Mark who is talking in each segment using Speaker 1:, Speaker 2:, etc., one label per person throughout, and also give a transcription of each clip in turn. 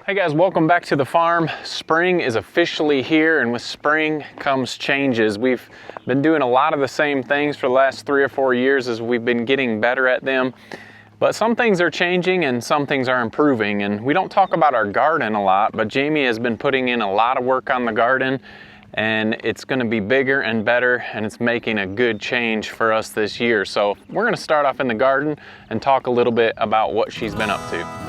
Speaker 1: Hey guys, welcome back to the farm. Spring is officially here, and with spring comes changes. We've been doing a lot of the same things for the last 3 or 4 years as we've been getting better at them. But some things are changing and some things are improving. And we don't talk about our garden a lot, but Jamie has been putting in a lot of work on the garden, and it's going to be bigger and better, and it's making a good change for us this year. So we're going to start off in the garden and talk a little bit about what she's been up to.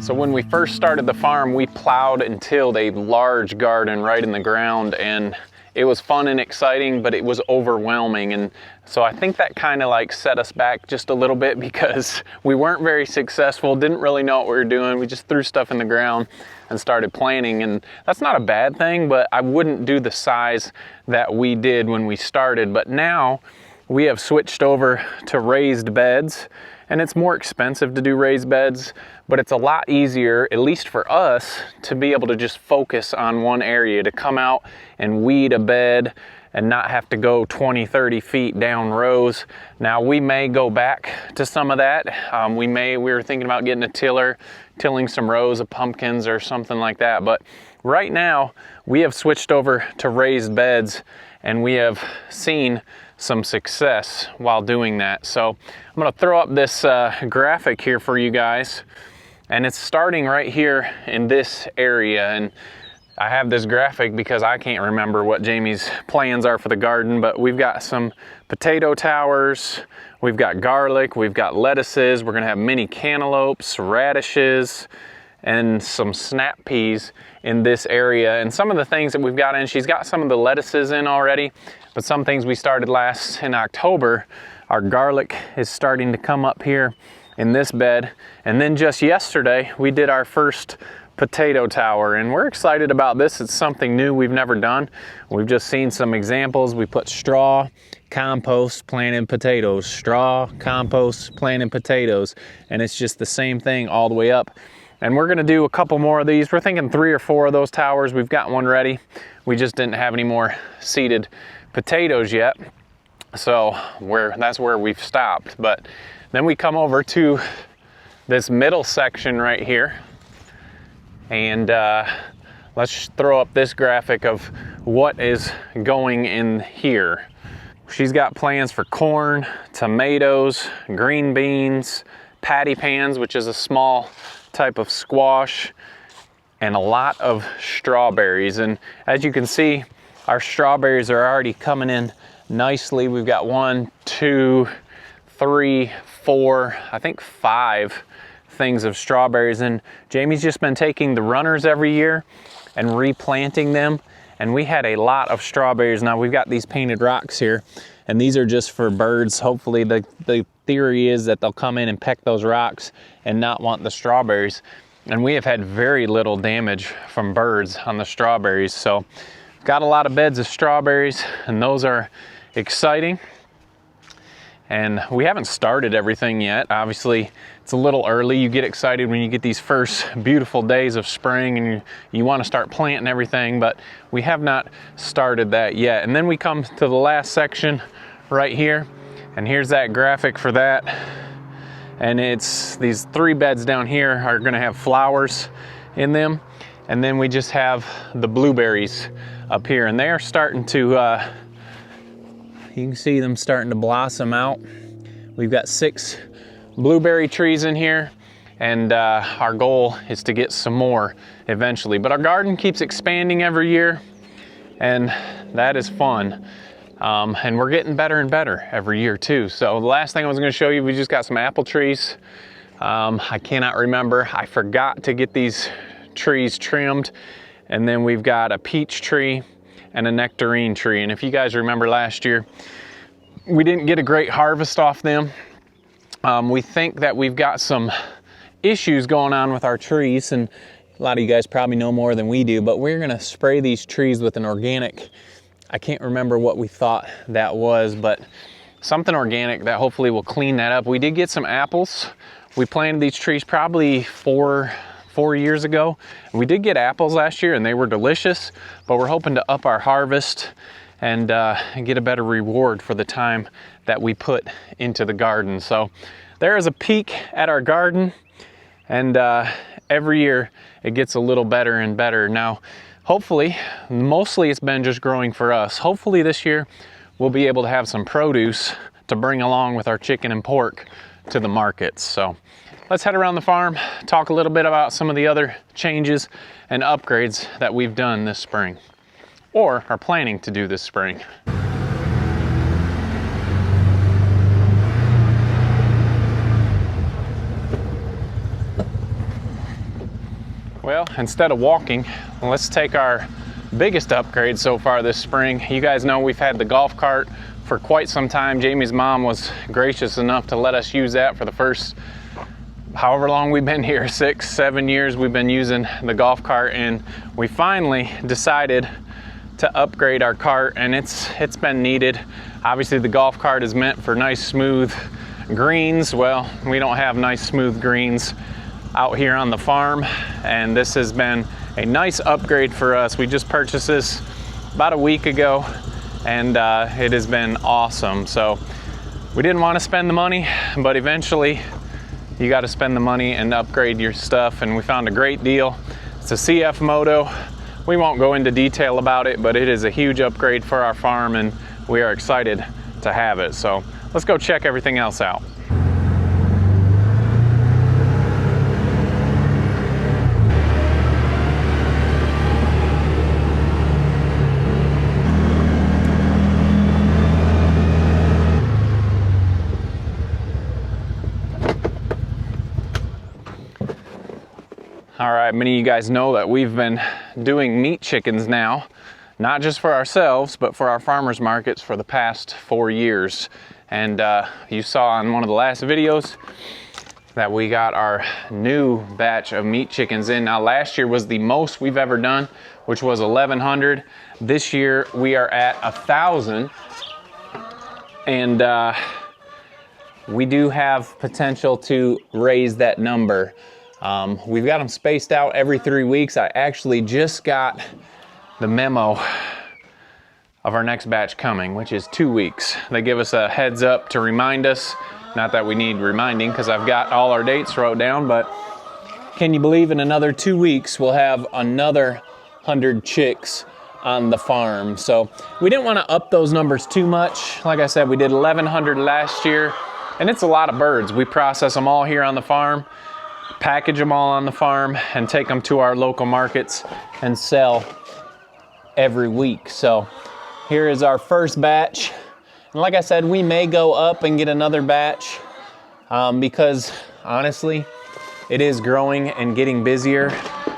Speaker 1: So when we first started the farm, we plowed and tilled a large garden right in the ground, and it was fun and exciting, but it was overwhelming. And so I think that kind of like set us back just a little bit because we weren't very successful, didn't really know what we were doing. We just threw stuff in the ground and started planting, and that's not a bad thing, but I wouldn't do the size that we did when we started. But now we have switched over to raised beds, and it's more expensive to do raised beds, but it's a lot easier, at least for us, to be able to just focus on one area, to come out and weed a bed and not have to go 20, 30 feet down rows. Now we may go back to some of that. We were thinking about getting a tiller, tilling some rows of pumpkins or something like that. But right now we have switched over to raised beds, and we have seen some success while doing that. So I'm going to throw up this graphic here for you guys, and it's starting right here in this area. And I have this graphic because I can't remember what Jamie's plans are for the garden, but we've got some potato towers, we've got garlic, we've got lettuces, we're going to have mini cantaloupes, radishes, and some snap peas in this area. And some of the things that we've got in, she's got some of the lettuces in already, but some things we started last in October. Our garlic is starting to come up here in this bed. And then just yesterday, we did our first potato tower, and we're excited about this. It's something new we've never done. We've just seen some examples. We put straw, compost, planted potatoes, straw, compost, planted potatoes, and it's just the same thing all the way up. And we're gonna do a couple more of these. We're thinking 3 or 4 of those towers. We've got one ready. We just didn't have any more seeded potatoes yet. So that's where we've stopped. But then we come over to this middle section right here. And let's throw up this graphic of what is going in here. She's got plans for corn, tomatoes, green beans, patty pans, which is a small type of squash, and a lot of strawberries. And as you can see, our strawberries are already coming in nicely. We've got 1, 2, 3, 4, I think 5 things of strawberries. And Jamie's just been taking the runners every year and replanting them, and we had a lot of strawberries. Now we've got these painted rocks here, and these are just for birds. Hopefully the theory is that they'll come in and peck those rocks and not want the strawberries. And we have had very little damage from birds on the strawberries. So got a lot of beds of strawberries, and those are exciting. And we haven't started everything yet. Obviously, it's a little early. You get excited when you get these first beautiful days of spring and you want to start planting everything, but we have not started that yet. And then we come to the last section right here, and here's that graphic for that. And it's these 3 beds down here are going to have flowers in them. And then we just have the blueberries up here, and they are starting to, you can see them starting to blossom out. We've got 6 blueberry trees in here, and our goal is to get some more eventually. But our garden keeps expanding every year, and that is fun. And we're getting better and better every year too. So the last thing I was going to show you, we just got some apple trees. I cannot remember. I forgot to get these trees trimmed. And then we've got a peach tree and a nectarine tree. And if you guys remember last year, we didn't get a great harvest off them. We think that we've got some issues going on with our trees, and a lot of you guys probably know more than we do, but we're gonna spray these trees with an organic, I can't remember what we thought that was, but something organic that hopefully will clean that up. We did get some apples. We planted these trees probably four years ago. We did get apples last year and they were delicious, but we're hoping to up our harvest and get a better reward for the time that we put into the garden. So there is a peek at our garden, and every year it gets a little better and better. Now, hopefully, mostly it's been just growing for us. Hopefully this year we'll be able to have some produce to bring along with our chicken and pork to the markets. So let's head around the farm, talk a little bit about some of the other changes and upgrades that we've done this spring, or are planning to do this spring. Well, instead of walking, let's take our biggest upgrade so far this spring. You guys know we've had the golf cart for quite some time. Jamie's mom was gracious enough to let us use that for the first however long we've been here, 6, 7 years we've been using the golf cart, and we finally decided to upgrade our cart, and it's been needed. Obviously the golf cart is meant for nice smooth greens. Well, we don't have nice smooth greens out here on the farm, and this has been a nice upgrade for us. We just purchased this about a week ago, and it has been awesome. So we didn't want to spend the money, but eventually you got to spend the money and upgrade your stuff, and we found a great deal. It's a CF Moto. We won't go into detail about it, but it is a huge upgrade for our farm, and we are excited to have it. So let's go check everything else out. All right, many of you guys know that we've been doing meat chickens now, not just for ourselves, but for our farmers markets for the past 4 years. And you saw on one of the last videos that we got our new batch of meat chickens in. Now, last year was the most we've ever done, which was 1,100. This year we are at 1,000, and we do have potential to raise that number. We've got them spaced out every 3 weeks. I actually just got the memo of our next batch coming, which is 2 weeks. They give us a heads up to remind us. Not that we need reminding, because I've got all our dates wrote down, but can you believe in another 2 weeks we'll have another 100 chicks on the farm. So we didn't want to up those numbers too much. Like I said, we did 1,100 last year, and it's a lot of birds. We process them all here on the farm, package them all on the farm, and take them to our local markets and sell every week. So here is our first batch. And like I said, we may go up and get another batch because honestly, it is growing and getting busier,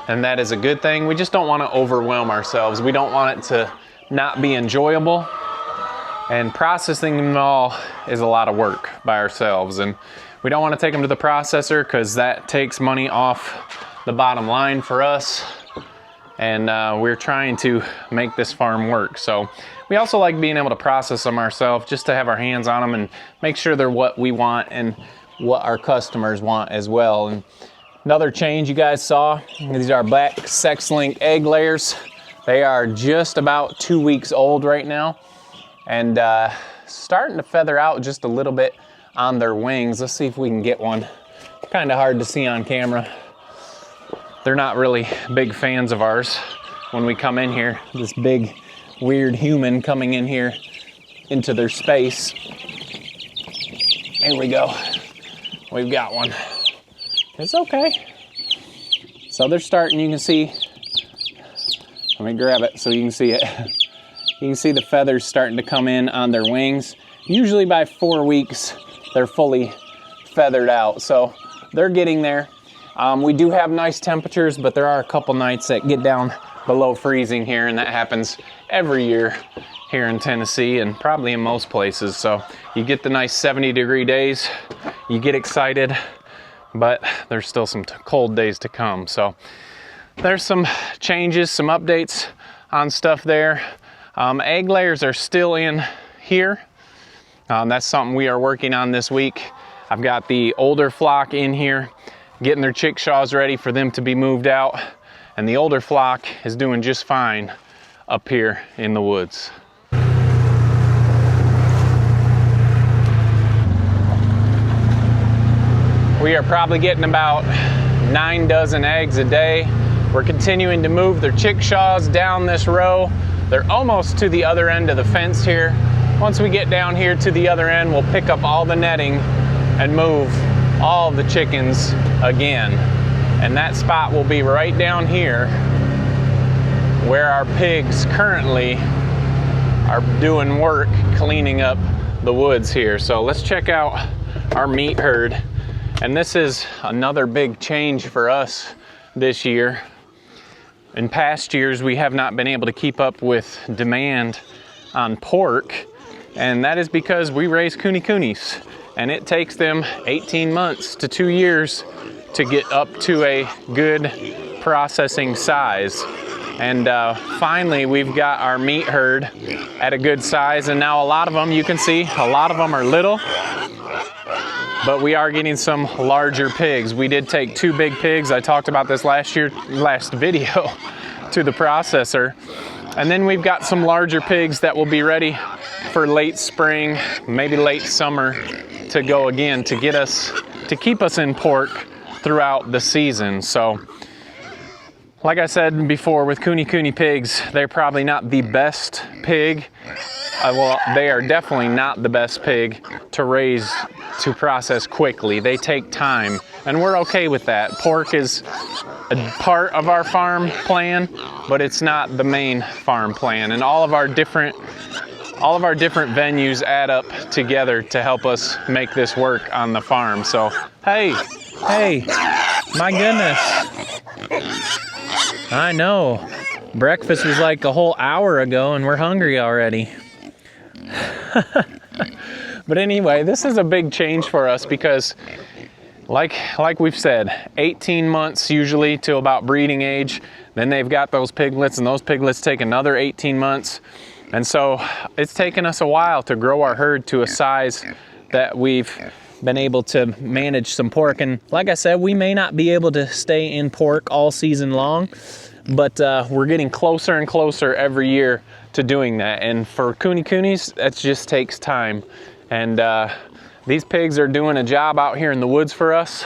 Speaker 1: and that is a good thing. We just don't want to overwhelm ourselves. We don't want it to not be enjoyable, and processing them all is a lot of work by ourselves, and we don't want to take them to the processor because that takes money off the bottom line for us, and we're trying to make this farm work. So we also like being able to process them ourselves, just to have our hands on them and make sure they're what we want and what our customers want as well. And another change you guys saw, these are black sex-link egg layers. They are just about 2 weeks old right now, and starting to feather out just a little bit on their wings. Let's see if we can get one. Kind of hard to see on camera. They're not really big fans of ours when we come in here. This big, weird human coming in here into their space. Here we go. We've got one. It's okay. So they're starting, you can see. Let me grab it so you can see it. You can see the feathers starting to come in on their wings. Usually by 4 weeks, they're fully feathered out. So they're getting there. We do have nice temperatures, but there are a couple nights that get down below freezing here, and that happens every year here in Tennessee and probably in most places. So you get the nice 70-degree days, you get excited, but there's still some cold days to come. So there's some changes, some updates on stuff there. Egg layers are still in here. That's something we are working on this week. I've got the older flock in here, getting their chickshaws ready for them to be moved out. And the older flock is doing just fine up here in the woods. We are probably getting about 9 dozen eggs a day. We're continuing to move their chickshaws down this row. They're almost to the other end of the fence here. Once we get down here to the other end, we'll pick up all the netting and move all the chickens again. And that spot will be right down here where our pigs currently are doing work cleaning up the woods here. So let's check out our meat herd. And this is another big change for us this year. In past years, we have not been able to keep up with demand on pork, and that is because we raise coonies, and it takes them 18 months to 2 years to get up to a good processing size. And finally, we've got our meat herd at a good size, and now a lot of them, you can see, a lot of them are little, but we are getting some larger pigs. We did take 2 big pigs, I talked about this last video, to the processor. And then we've got some larger pigs that will be ready for late spring, maybe late summer to go again, to keep us in pork throughout the season. So, like I said before, with cooney pigs, they're probably not the best pig. Well, they are definitely not the best pig to raise, to process quickly. They take time, and we're okay with that. Pork is a part of our farm plan, but it's not the main farm plan. And all of our different venues add up together to help us make this work on the farm. So, hey, my goodness. I know. Breakfast was like a whole hour ago and we're hungry already. But anyway, this is a big change for us because like we've said, 18 months usually to about breeding age. Then they've got those piglets, and those piglets take another 18 months. And so it's taken us a while to grow our herd to a size that we've been able to manage some pork. And like I said, we may not be able to stay in pork all season long, but we're getting closer and closer every year to doing that. And for coonies, that just takes time. And these pigs are doing a job out here in the woods for us,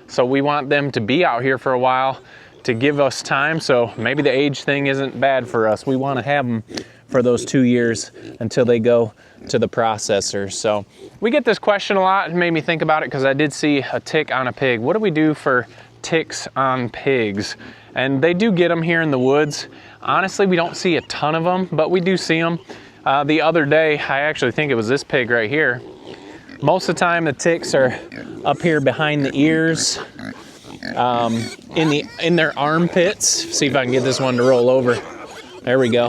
Speaker 1: so we want them to be out here for a while to give us time. So maybe the age thing isn't bad for us. We want to have them for those 2 years until they go to the processor. So we get this question a lot. It made me think about it because I did see a tick on a pig. What do we do for ticks on pigs? And they do get them here in the woods. Honestly, we don't see a ton of them, but we do see them. The other day, I actually think it was this pig right here. Most of the time the ticks are up here behind the ears, in their armpits. See if I can get this one to roll over. There we go.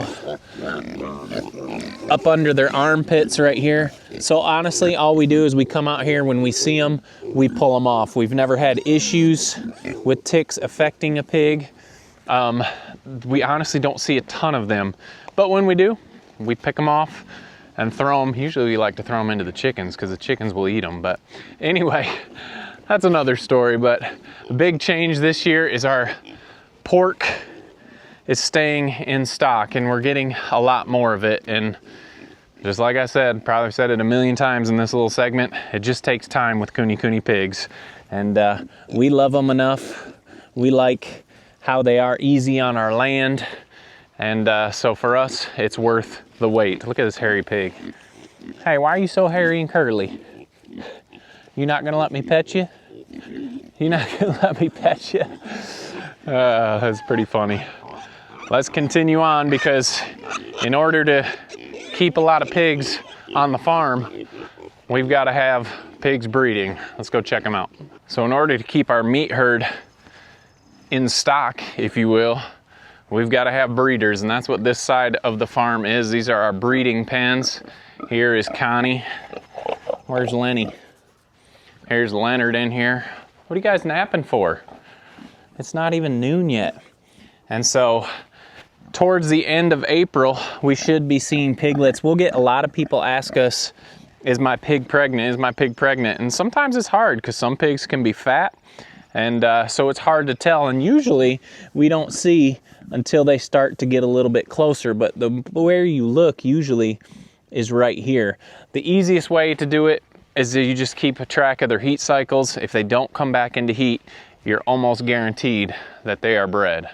Speaker 1: Up under their armpits right here. So honestly, all we do is we come out here when we see them, we pull them off. We've never had issues with ticks affecting a pig. We honestly don't see a ton of them, but when we do, we pick them off and throw them. Usually we like to throw them into the chickens because the chickens will eat them. But anyway, that's another story. But the big change this year is our pork is staying in stock, and we're getting a lot more of it. And just like I said, probably said it a million times in this little segment, it just takes time with cooney pigs. And we love them enough. We like how they are easy on our land. And so for us, it's worth the wait. Look at this hairy pig. Hey, why are you so hairy and curly? You not gonna let me pet you? You not gonna let me pet you? That's pretty funny. Let's continue on, because in order to keep a lot of pigs on the farm, we've got to have pigs breeding. Let's go check them out. So in order to keep our meat herd in stock, if you will, we've got to have breeders, and that's what this side of the farm is. These are our breeding pens. Here is Connie. Where's Lenny? Here's Leonard in here. What are you guys napping for? It's not even noon yet. And so towards the end of April, we should be seeing piglets. We'll get a lot of people ask us is my pig pregnant? Is my pig pregnant? And sometimes it's hard because some pigs can be fat, and so it's hard to tell. And usually we don't see until they start to get a little bit closer, but where you look usually is right here. The easiest way to do it is that you just keep a track of their heat cycles. If they don't come back into heat, you're almost guaranteed that they are bred.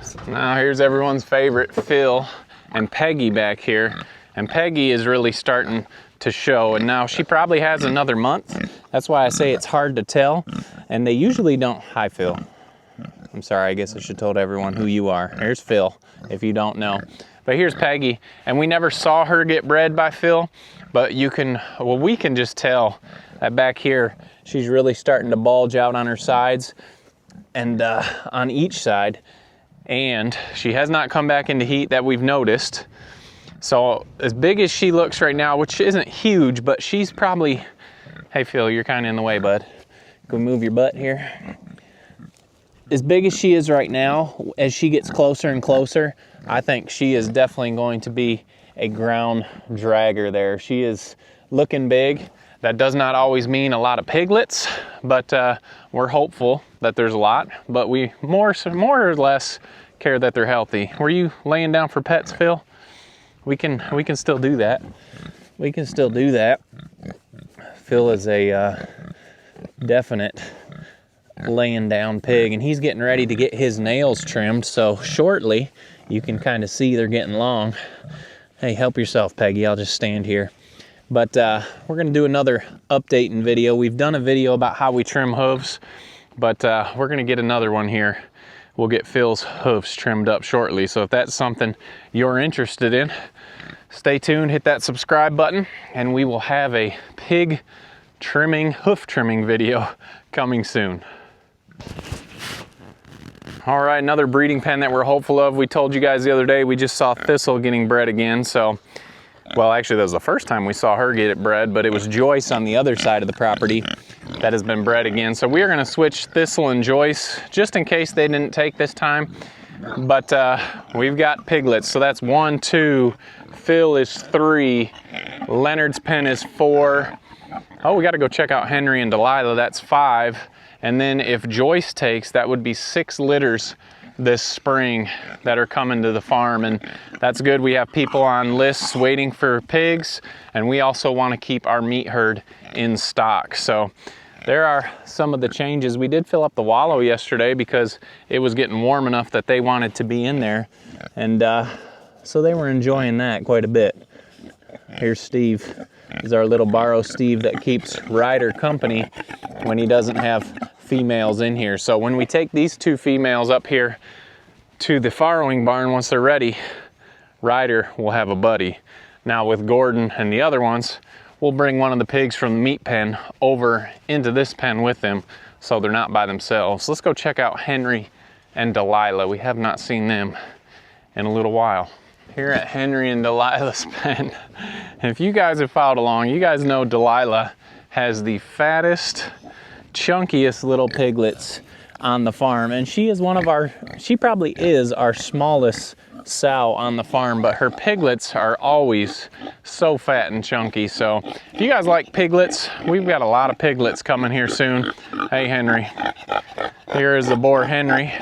Speaker 1: So now here's everyone's favorite, Phil and Peggy back here. And Peggy is really starting to show, and now she probably has another month. That's why I say it's hard to tell. And they usually don't. Hi, Phil. I'm sorry, I guess I should have told everyone who you are. Here's Phil, if you don't know. But here's Peggy, and we never saw her get bred by Phil, but we can just tell that back here, she's really starting to bulge out on her sides and on each side. And she has not come back into heat that we've noticed. So as big as she looks right now, which isn't huge, but she's probably, hey Phil, you're kind of in the way, bud. Can we move your butt here? As big as she is right now, as she gets closer and closer, I think she is definitely going to be a ground dragger there. She is looking big. That does not always mean a lot of piglets, but we're hopeful that there's a lot, but we more or less care that they're healthy. Were you laying down for pets, Phil? We can still do that. We can still do that. Phil is a definite laying down pig, and he's getting ready to get his nails trimmed, so shortly you can kind of see they're getting long. Hey, help yourself, Peggy. I'll just stand here. But we're going to do another updating video. We've done a video about how we trim hooves, but we're going to get another one here. We'll get Phil's hooves trimmed up shortly. So if that's something you're interested in, stay tuned, hit that subscribe button, and we will have a pig trimming, hoof trimming video coming soon. All right, another breeding pen that we're hopeful of. We told you guys the other day we just saw Thistle getting bred again. So, well, actually that was the first time we saw her get it bred, but it was Joyce on the other side of the property that has been bred again. So we are gonna switch Thistle and Joyce just in case they didn't take this time. But we've got piglets. So that's 1, 2, Phil is 3, Leonard's pen is 4. Oh, we gotta go check out Henry and Delilah, that's 5. And then if Joyce takes, that would be 6 litters this spring that are coming to the farm, and that's good. We have people on lists waiting for pigs, and we also want to keep our meat herd in stock. So there are some of the changes. We did fill up the wallow yesterday because it was getting warm enough that they wanted to be in there, and so they were enjoying that quite a bit. Here's Steve. This is our little borrow Steve that keeps Ryder company when he doesn't have females in here. So when we take these 2 females up here to the farrowing barn, once they're ready, Ryder will have a buddy. Now with Gordon and the other ones, we'll bring one of the pigs from the meat pen over into this pen with them so they're not by themselves. Let's go check out Henry and Delilah. We have not seen them in a little while. Here at Henry and Delilah's pen, and if you guys have followed along, you guys know Delilah has the fattest, chunkiest little piglets on the farm, and she probably is our smallest sow on the farm, but her piglets are always so fat and chunky. So if you guys like piglets, we've got a lot of piglets coming here soon. Hey Henry, here is the boar Henry.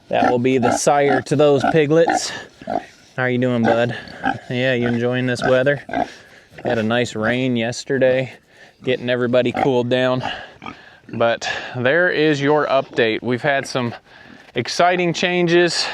Speaker 1: That will be the sire to those piglets. How are you doing, bud? Yeah, you enjoying this weather? Had a nice rain yesterday, getting everybody cooled down. But there is your update. We've had some exciting changes.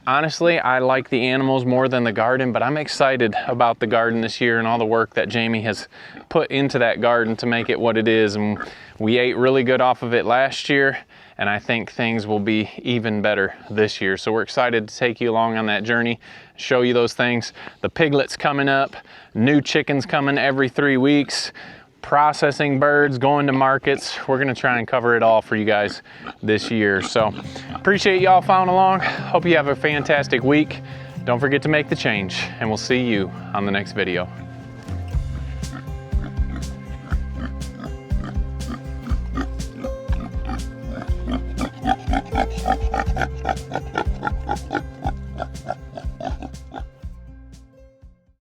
Speaker 1: Honestly, I like the animals more than the garden, but I'm excited about the garden this year and all the work that Jamie has put into that garden to make it what it is. And we ate really good off of it last year, and I think things will be even better this year. So we're excited to take you along on that journey, show you those things. The piglets coming up, new chickens coming every 3 weeks, processing birds, going to markets. We're gonna try and cover it all for you guys this year. So appreciate y'all following along. Hope you have a fantastic week. Don't forget to make the change, and we'll see you on the next video.